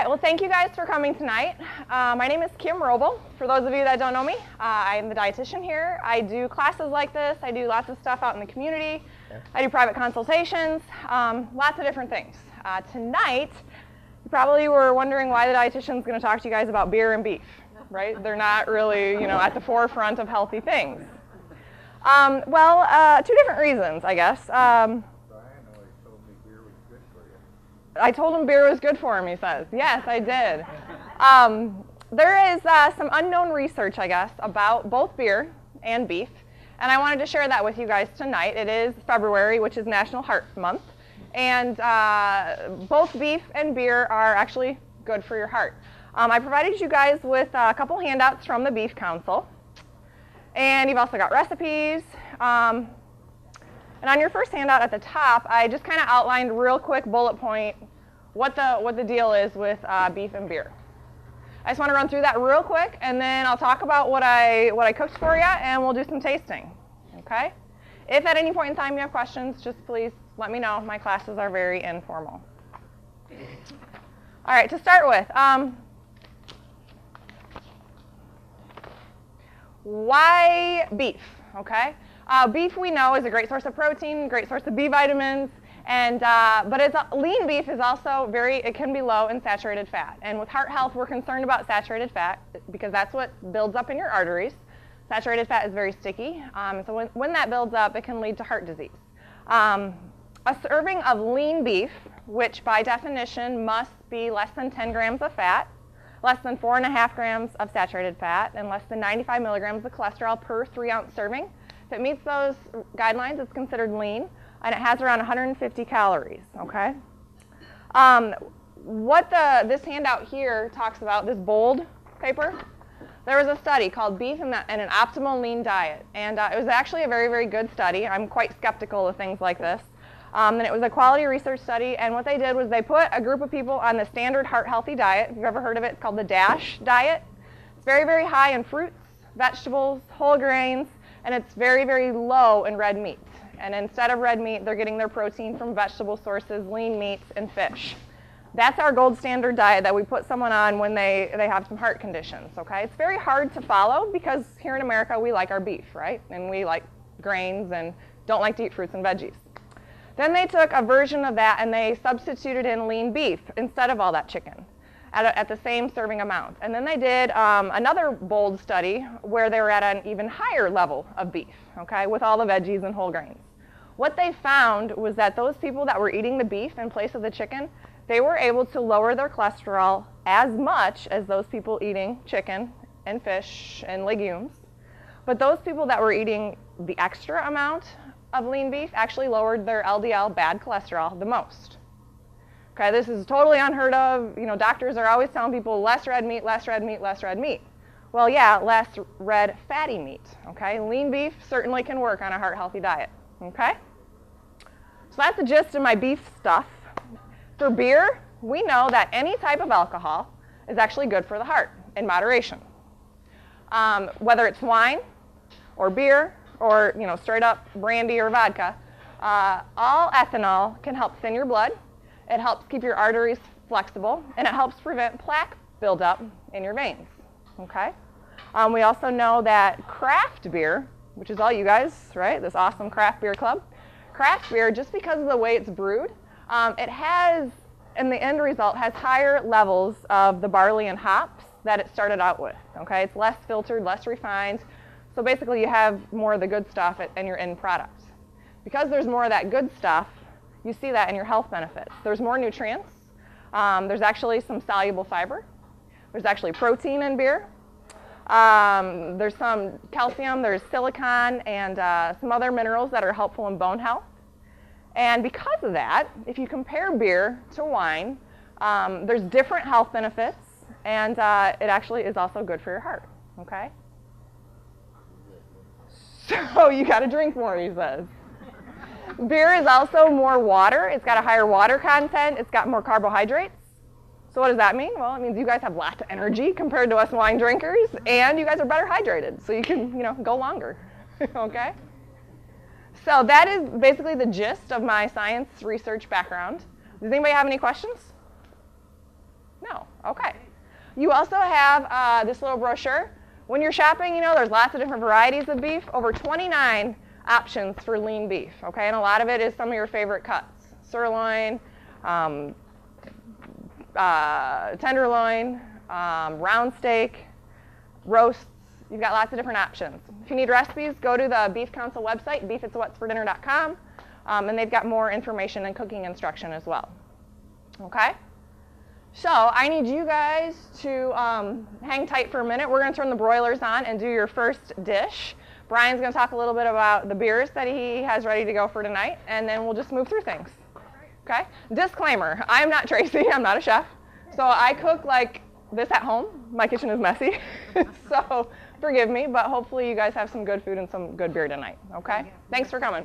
right, well, thank you guys for coming tonight. My name is Wroble. For those of you that don't know me, I'm the dietitian here. I do classes like this. I do lots of stuff out in the community. Yeah. I do private consultations, lots of different things. Tonight, you probably were wondering why the dietitian is going to talk to you guys about beer and beef, right? They're not really, at the forefront of healthy things. Two different reasons, I guess. I told him beer was good for him, he says. Yes, I did. There is some unknown research, I guess, about both beer and beef, and I wanted to share that with you guys tonight. It is February, which is National Heart Month, and both beef and beer are actually good for your heart. I provided you guys with a couple handouts from the Beef Council, and you've also got recipes. And on your first handout at the top, I just kind of outlined real quick bullet point what the deal is with beef and beer. I just want to run through that real quick, and then I'll talk about what I cooked for you, and we'll do some tasting. Okay? If at any point in time you have questions, just please let me know. My classes are very informal. All right, to start with, why beef? Okay. Beef, we know, is a great source of protein, great source of B vitamins, and but lean beef is also it can be low in saturated fat. And with heart health, we're concerned about saturated fat because that's what builds up in your arteries. Saturated fat is very sticky, so when that builds up, it can lead to heart disease. A serving of lean beef, which by definition must be less than 10 grams of fat, less than 4.5 grams of saturated fat, and less than 95 milligrams of cholesterol per 3-ounce serving. If it meets those guidelines, it's considered lean, and it has around 150 calories, okay? This handout here talks about, this bold paper, there was a study called Beef and an Optimal Lean Diet, and it was actually a very, very good study. I'm quite skeptical of things like this. And it was a quality research study, and what they did was they put a group of people on the standard heart-healthy diet. If you've ever heard of it, it's called the DASH diet. It's very, very high in fruits, vegetables, whole grains, and it's very, very low in red meat. And instead of red meat, they're getting their protein from vegetable sources, lean meats, and fish. That's our gold standard diet that we put someone on when they have some heart conditions, okay? It's very hard to follow because here in America, we like our beef, right? And we like grains and don't like to eat fruits and veggies. Then they took a version of that and they substituted in lean beef instead of all that chicken at the same serving amount. And then they did another bold study where they were at an even higher level of beef, okay, with all the veggies and whole grains. What they found was that those people that were eating the beef in place of the chicken, they were able to lower their cholesterol as much as those people eating chicken and fish and legumes. But those people that were eating the extra amount of lean beef actually lowered their LDL bad cholesterol the most. Okay, this is totally unheard of. Doctors are always telling people less red meat, less red meat, less red meat. Well, yeah, less red fatty meat. Okay, lean beef certainly can work on a heart-healthy diet. Okay, so that's the gist of my beef stuff. For beer, we know that any type of alcohol is actually good for the heart in moderation. Whether it's wine or beer or straight up brandy or vodka, all ethanol can help thin your blood. It helps keep your arteries flexible, and it helps prevent plaque buildup in your veins, okay? We also know that craft beer, which is all you guys, right, this awesome craft beer club, craft beer, just because of the way it's brewed, it has, in the end result, has higher levels of the barley and hops that it started out with, okay? It's less filtered, less refined, so basically you have more of the good stuff in your end product. Because there's more of that good stuff, you see that in your health benefits. There's more nutrients. There's actually some soluble fiber. There's actually protein in beer. There's some calcium, there's silicon, and some other minerals that are helpful in bone health. And because of that, if you compare beer to wine, there's different health benefits, and it actually is also good for your heart, okay? So you got to drink more, he says. Beer is also more water. It's got a higher water content. It's got more carbohydrates. So what does that mean? Well, it means you guys have lots of energy compared to us wine drinkers, and you guys are better hydrated, so you can, go longer, okay? So that is basically the gist of my science research background. Does anybody have any questions? No. You also have this little brochure. When you're shopping, you know, there's lots of different varieties of beef, over 29 options for lean beef, okay? And a lot of it is some of your favorite cuts. Sirloin, tenderloin, round steak, roasts. You've got lots of different options. If you need recipes, go to the Beef Council website, beefitswhatsfordinner.com, and they've got more information and cooking instruction as well. Okay? So I need you guys to hang tight for a minute. We're going to turn the broilers on and do your first dish. Brian's going to talk a little bit about the beers that he has ready to go for tonight, and then we'll just move through things. Okay? Disclaimer, I'm not Tracy. I'm not a chef. So I cook like this at home. My kitchen is messy. So forgive me, but hopefully you guys have some good food and some good beer tonight. Okay? Thanks for coming.